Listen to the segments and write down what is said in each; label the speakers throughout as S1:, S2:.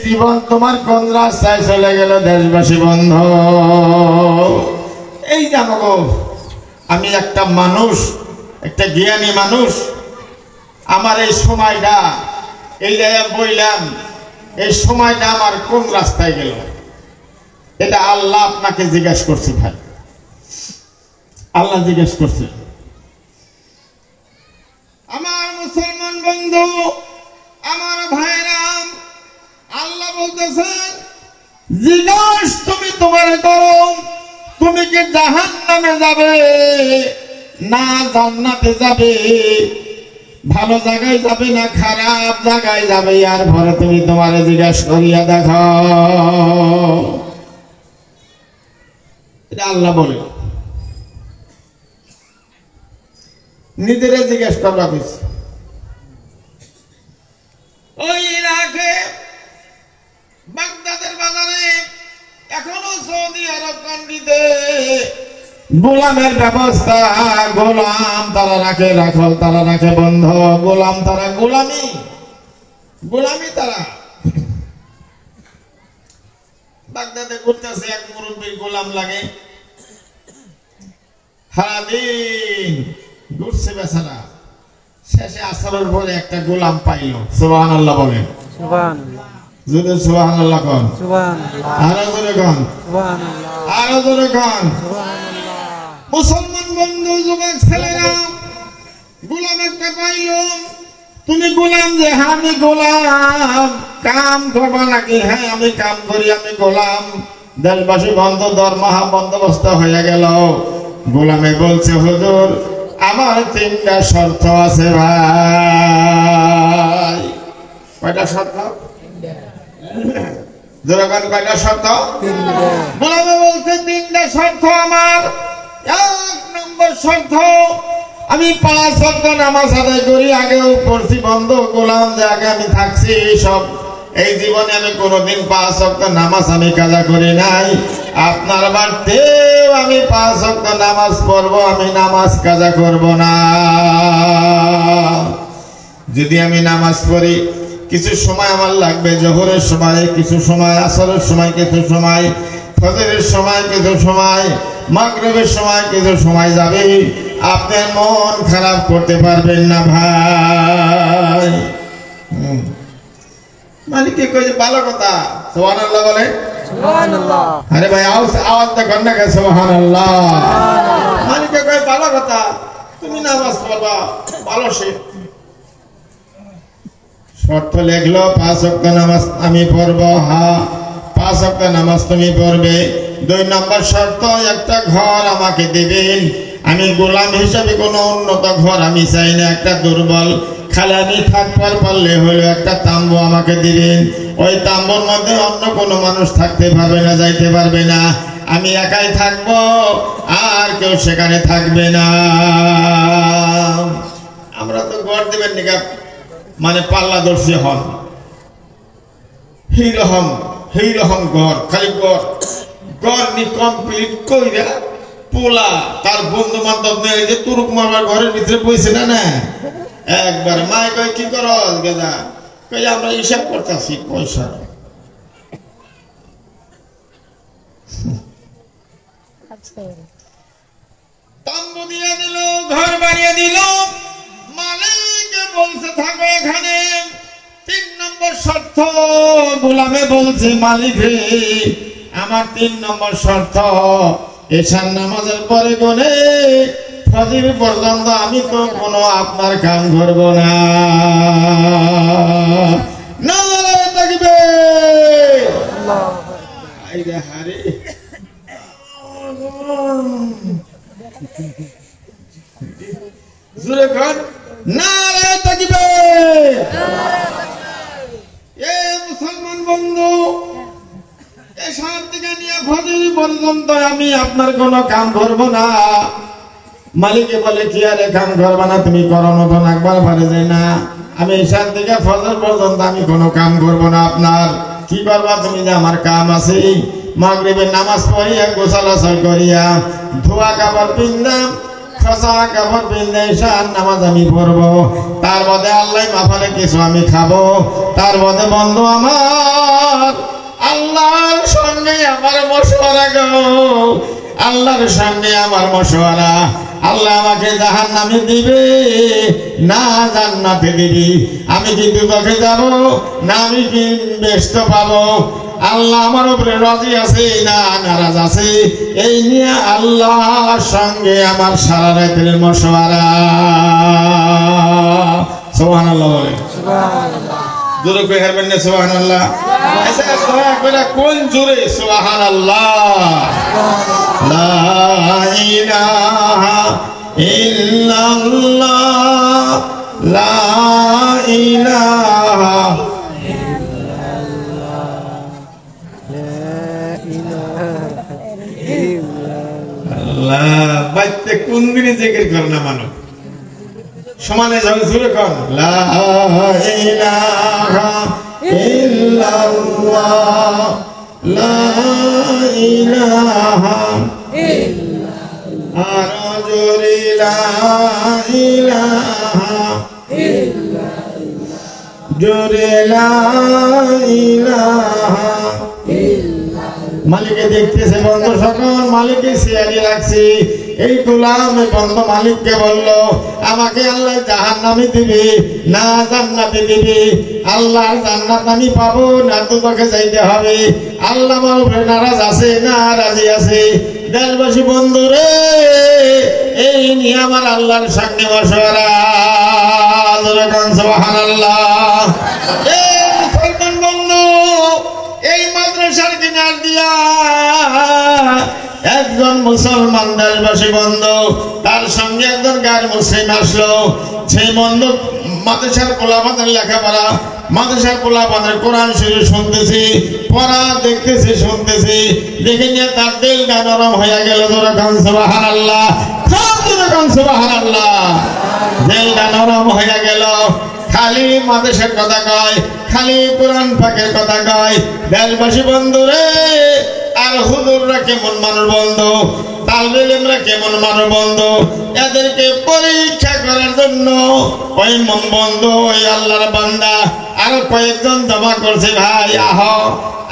S1: জীবন তোমার কোন রাস্তায় চলে গেল দেশবাসী বন্ধু। এই জানো গো, আমি একটা মানুষ, একটা জ্ঞানী মানুষ, আমার এই সময়টা, এই জায়গায় বইলাম, এই সময়টা আমার কোন রাস্তায় গেল, এটা আল্লাহ আপনাকে জিজ্ঞেস করছে ভাই, আল্লাহ জিজ্ঞেস করছে। আমার মুসলমান বন্ধু, আমার ভাইরা, আল্লাহ বলতেছেন জিজ্ঞাস তুমি তোমার করো, তুমি কি জাহান্নামে যাবে না জান্নাতে যাবে, ভালো জায়গায় যাবে না খারাপ জায়গায় যাবে, আর পরে তুমি তোমার জিজ্ঞাস করিয়া দেখো। এটা আল্লাহ বলে, নিজেরা জিজ্ঞেস করবা কিছু। ওই ইরাকে বাগদাদের বাজারে এখনো সৌদি আরব কান্ট্রিতে গোলামের ব্যবস্থা, গোলাম তারা রাখে, রাখল তারা রাখে বন্ধ, গোলাম তারা গোলামি তারা। বাগদাদে ঘুরতেছে, এক মুরব্বীর গোলাম লাগে, সারাদিন ঘুরছে বেচারা, শেষে আসরের পরে একটা গোলাম পাইল। সুবহানাল্লাহ বলেন, যদি সুবহানাল্লাহ কোন, আরো জোরে কোন, আরো জোরে কোন। মুসলমান বন্ধু, যুবক ছেলেরা, গোলাম একটা পাইল। তুমি গোলাম যে, হ্যাঁ আমি গোলাম, কাম করবা নাকি? হ্যাঁ আমি কাম করি, আমি গোলাম। দেশবাসী বন্ধু, দরমাহা বন্দোবস্ত হয়ে গেল। গোলামে বলছে হুজুর আমার তিনটা শর্ত আছে ভাই। কয়টা শর্ত? জোরাগান কয়টা শর্ত? গোলামে বলছে তিনটা শর্ত আমার। এক নম্বর শর্ত, আমি 5 ওয়াক্ত নামাজ আদায় করি, আগেও পড়ছি বন্ধু গোলাম যে আগে আমি থাকছি সব, এই জীবনে আমি কোনোদিন 5 ওয়াক্ত নামাজ আমি কাজা করি নাই। আপনার বাড়িতেও আমি 5 ওয়াক্ত নামাজ পড়বো, আমি নামাজ কাজা করব না। যদি আমি নামাজ পড়ি, কিছু সময় আমার লাগবে জোহরের সময়, কিছু সময় আসরের সময়, কিছু সময় ফজরের সময়, কিছু সময় মাগরিবের সময়, কিছু সময় যাবে। আপনার মন খারাপ করতে পারবেন না ভাই। মালিককে কইছে ভালো কথা, সুবহানাল্লাহ বলে, সুবহানাল্লাহ। আরে ভাই আওয়াজ দেখেন না, সুবহানাল্লাহ। মালিককে কই ভালো কথা, তুমি নামাজ পড়বা, ভালো সে শর্ত লেখলো 5 ওয়াক্ত নামাজ আমি পড়বো। হ্যাঁ 5 ওয়াক্ত নামাজ তুমি পড়বে। 2 নম্বর শর্ত, একটা ঘর আমাকে দিবেন। আমি গোলাম হিসাবে কোনো উন্নত ঘর আমি চাই না, একটা দুর্বল খালি আমি থাকবার পারলে হলো, একটা তাম্বু আমাকে দিবেন। ওই তাম্বুর মধ্যে অন্য কোনো মানুষ থাকতে পারবে না, যাইতে পারবে না, আমি একাই থাকবো, আর কেউ সেখানে থাকবে না। আমরা তো ঘর দিবেন নাকি মানে পাল্লা দর্শী হন, সেইরকম ঘর, খালি ঘর নি কমপ্লিট কইরা পোলা তার বন্ধু বান্ধব নেই যে তুরুক মারবার ঘরের ভিতরে বইছে না না, একবার মায় কয় কি করো গেদা, কই আমরা হিসাব করতেছি পয়সা। তাম্বু দিয়ে দিল, ঘর বানিয়ে দিল, মালিক বলছে থাকো এখানে। 3 নম্বর শর্ত, গোলামে বলছে মালিক রে আমার 3 নম্বর শর্ত, এশার নামাজের পরে গনে ফজর পর্যন্ত আমি তো কোনো আপনার কাম করব না। নারে তাকবীর, আইরে হারে জোরে কর, নারে তাকবীর। এ মুসলমান বন্ধু, এশার থেকে নিয়ে ফজর পর্যন্ত আমি আপনার কোনো কাম করব না। মালিকে বলে কি আরে কাম করবা না, তুমি করো মতন একবার পারে যায় না, আমি এশার থেকে ফজর পর্যন্ত আমি কোনো কাম করব না। আপনার কি করবা তুমি? যে আমার কাম আছে, মাগরিবের নামাজ পড়িয়া গোসল আছর করিয়া ধোয়া কাপড় পিন্দাম, খসা কাপড় পিন্দে এশার নামাজ আমি পড়বো, তার মধ্যে আল্লাহ মাফালে কিছু আমি খাবো, তার মধ্যে বন্ধু আমার আল্লাহর সঙ্গে আমার মশওয়ারা গো, আল্লাহর সঙ্গে আমার মশওয়ারা। আল্লাহ আমাকে জাহান্নামে দিবে না জান্নাতে দিবি, আমি কি দুদকে যাব না আমি কি বেহেশত পাবো, আল্লাহ আমার উপরে রাজি আছে না নারাজ আছে, এই নিয়ে আল্লাহর সঙ্গে আমার সারা রাতের মশওয়ারা। সুবহানাল্লাহ বলে, সুবহানাল্লাহ জোরে কই হারবেন না সুবহানাল্লাহ। আচ্ছা দয়া করে কোন জোরে সুবহানাল্লাহ। লা ইলাহা ইল্লাল্লাহ, লা ইলাহা আল্লাহ। বাইতে কোন দিনে জিকির করে না মানো, সমানে যাবে জোরে কোন লা ইলাহা ইল্লাল্লাহ, লা ইলাহা ইল্লাল্লাহ, আর জোরে লা ইলাহা ইল্লাল্লাহ, জোরে লা ইলাহা ইল্লাল্লাহ। মালিকে দেখতেছে বন্ধ সকল, মালিকে সিয়ারি রাখছি। এই গোলাম বন্ধ মালিককে বলল আমাকে আল্লাহ জাহান্নামে দিবে না জান্নাতে দিবে, আল্লাহর জান্নাত আমি পাবো না দুদকে যাইতে হবে, আল্লাহ আমার উপরে নারাজ আছে না রাজি আছে। দেশবাসী বন্ধু রে, এই নিয়ে আমার আল্লাহর সঙ্গে মশওয়ারা। সুবহানাল্লাহ। এই মুসলমান বন্ধু, এই মাদ্রাসার কিনার দিয়া একজন মুসলমান দেশবাসী বন্ধু, তার সঙ্গে একজন গায়ের মুসলিম আসলো। সেই বন্ধু মাদ্রাসার পোলাপানের লেখাপড়া, মাদ্রাসার পোলাপানের কোরআন শরীফ শুনতেছি, পড়া দেখতেছি শুনতেছি, দেখে নিয়ে তার দিলটা নরম হয়ে গেল। যেরকম সুবহানাল্লাহ, যেরকম সুবহানাল্লাহ, দিলটা নরম হয়ে গেল। খালি মাদ্রাসার কথা কয়, খালি কোরআন পাকের কথা কয়। দেশবাসী বন্ধু রে, আর হুজুররা কেমন মানুষ বন্ধু, তালবে ইলমরা কেমন মানুষ বন্ধু, এদেরকে পরীক্ষা করার জন্য ওই বন্ধু ওই আল্লাহর বান্দা আর কয়েকজন জমা করছে, ভাই আহ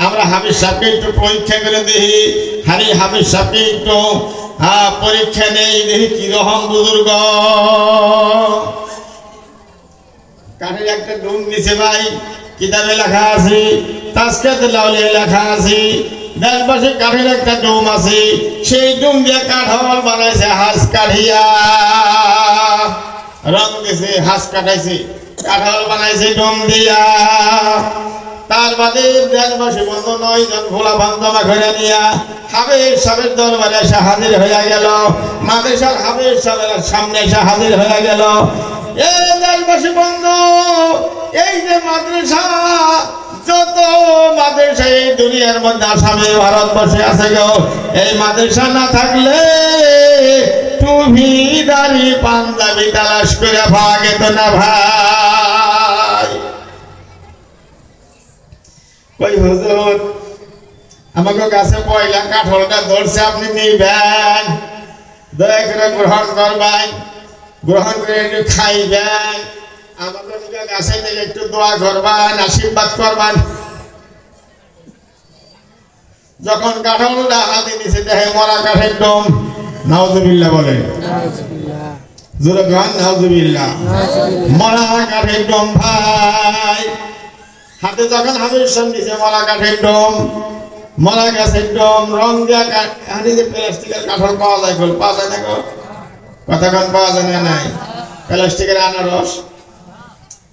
S1: আমরা হাফিজ সাহেবকে একটু পরীক্ষা করে দেখি। হাফিজ সাহেবকে একটু পরীক্ষা নেই, দেখি কিরকম বুজুর্গ। কাঠের একটা ডুম নিচে ভাই, কিতাবে লেখা আছে, তাজকিয়াতুল আউলিয়া লেখা আছে। দেশবাসী কাঠের একটা ডুম আছে, সেই ডুম দিয়ে কাঠল বানাইছে, হাঁস কাঠিয়া রং দিছে, হাঁস কাটাইছে, কাঠল বানাইছে ডুম দিয়া। তার বাদে দেশবাসী বন্ধু 9 জন ভোলা জমা করে নিয়া হাফেজ সাহেবের দরবারে এসে হাজির হয়ে গেল। মাদ্রাসার হাফেজ সাহেবের সামনে এসে হাজির হয়ে গেল। এই দেশবাসী বন্ধু, এই যে মাদ্রাসা, যত মাদ্রাসা এই দুনিয়ার মধ্যে আসামে ভারতবর্ষে আছে গো, এই মাদ্রাসা না থাকলে টুপি দাড়ি পাঞ্জাবি তালাশ করে পাওয়া যেত না ভাই। কই হুজুর আমাকে কাছে পয়লা কাঠলটা ধরছে, আপনি নিবেন, দয়া করে গ্রহণ করবেন, গ্রহণ করে একটু খাইবেন, আমাকে কাছে থেকে একটু দোয়া করবেন, আশীর্বাদ করবেন। যখন কাঠলটা হাতে নিচে দেখে মরা কাঠের ডোম, নাউজুবিল্লাহ বলে, জোরে গান নাউজুবিল্লাহ, মরা কাঠের ডোম ভাই। হাতে যখন হাতের সামনে নিচে মরা কাঠের ডোম, মরা গাছের ডোম, রং দেওয়া কাঠ, প্লাস্টিকের কাঠল পাওয়া যায়, পাওয়া যায় না গো, কতক্ষণ পাওয়া যায় না নাই? প্লাস্টিকের আনারস,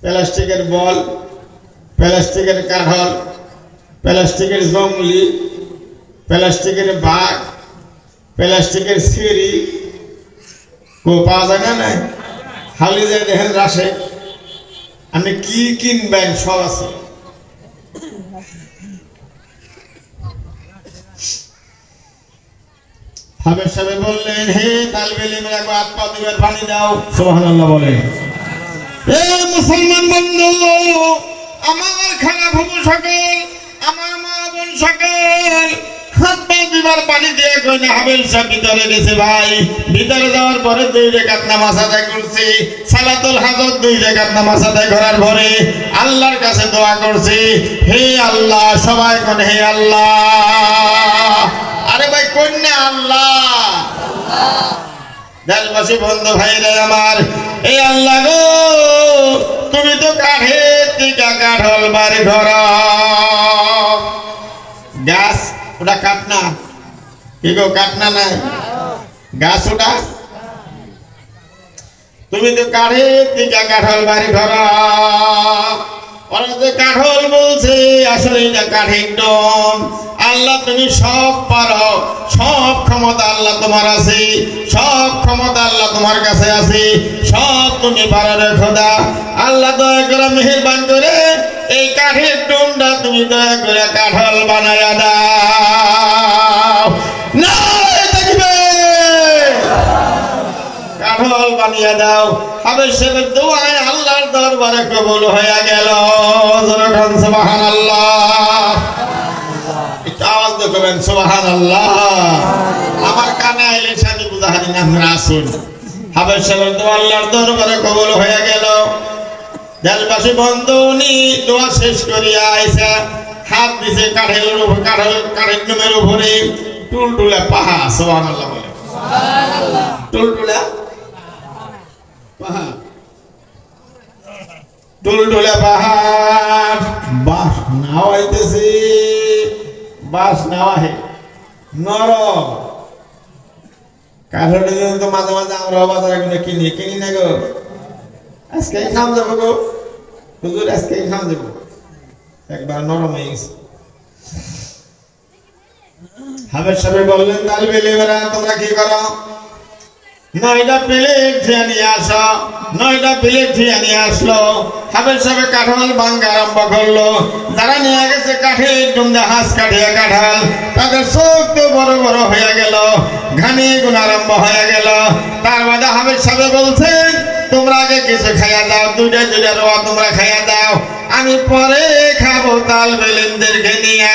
S1: প্লাস্টিকের বল, প্লাস্টিকের কাঠল, প্লাস্টিকের জঙ্গলি, প্লাস্টিকের বাঘ, প্লাস্টিকের সিঁড়ি, পাওয়া যায় না নাই? হালি যায় দেখেন রাশে, আপনি কি কিনবেন সব আছে। হাফেজ সাহেব বললেন, হে তালবে ইলমেরা হাত পা দিবার পানি দাও। সুবহানাল্লাহ বলেন। এ মুসলমান বন্ধু, আমার খানা ভূমি সকল, আমার মা বোন সকল, হাত পা দুইবার পানি দিয়ে কই না হাবিল সাহেব ভিতরে গেছে ভাই ভিতরে যাওয়ার পরে 2 রাকাত নামাজ আদায় করছে সালাতুল হাজত 2 রাকাত নামাজ আদায় করার পরে আল্লাহর কাছে দোয়া করছে হে আল্লাহ সবাই কোন হে আল্লাহ আরে ভাই কোন না আল্লাহ দেশবাসী বন্ধু ভাইরা আমার এই আল্লাহ গো তুমি তো কাঠের টিকা কাঠল বাড়ি ঘর গাছ ওটা কাঠ না কি গো কাঠ না নাই গাছ ওটা তুমি তো কাঠের টিকা কাঠল বাড়ি ঘর ওরা যে কাঠল বলছে আসলে এটা কাঠের ডোম আল্লাহ তুমি সব পারো সব ক্ষমতা আল্লাহ তোমার আছে সব ক্ষমতা আল্লাহ তোমার কাছে আছে সব তুমি পারো রে খোদা আল্লাহ দয়া করে মেহেরবান করে এই কাঠের ডোমটা তুমি দয়া করে কাঠল বানায়া দাও না দেখবে কাঠল বানিয়ে দাও হাবিব সাহেবের দোয়ায় আল্লাহর দরবারে কবুল হয়ে গেল যখন সুবহানাল্লাহ আওয়াজ দেখবেন সুবহানাল্লাহ আমার কানে আইলে আমি বুঝাহারি না আমরা আসুন হাবিব সাহেবের দোয়া আল্লাহর দরবারে কবুল হয়ে গেল দেশবাসী বন্ধু উনি দোয়া শেষ করিয়া আইসা হাত দিছে কাঠের উপর কাঠের ডোমের উপরে টুলটুলে পাহাড় সুবহানাল্লাহ বলে সুবহানাল্লাহ টুলটুলে পাহাড় টুলটুলে পাহাড় বাস নাওয়াইতেছে বাস নেওয়া হে নরম কাঠের জন্য তো মাঝে মাঝে আমরা বাজারে কিনি না গো আজকে খাম যাবো গো হুজুর আজকে খাম যাবো একবার নরম হয়ে গেছে হাবিব সাহেব বললেন তালবে লেবেরা তোমরা কি করো 9টা প্লেট নিয়ে আসো 9টা প্লেট নিয়ে আসলো হাবিব সাহেব কাঁঠাল ভাঙা আরম্ভ করলো যারা নিয়ে গেছে কাঠের ডুমদা হাঁস কাঠিয়া কাঁঠাল তাদের চোখ তো বড় বড় হয়ে গেল ঘানি গুণ আরম্ভ হয়ে গেল তার মধ্যে হাবিব সাহেব বলছেন তোমরা আগে কিছু খাইয়া দাও 2টা রোয়া তোমরা খাইয়া দাও আমি পরে খাবো তাল বেলেনদেরকে নিয়ে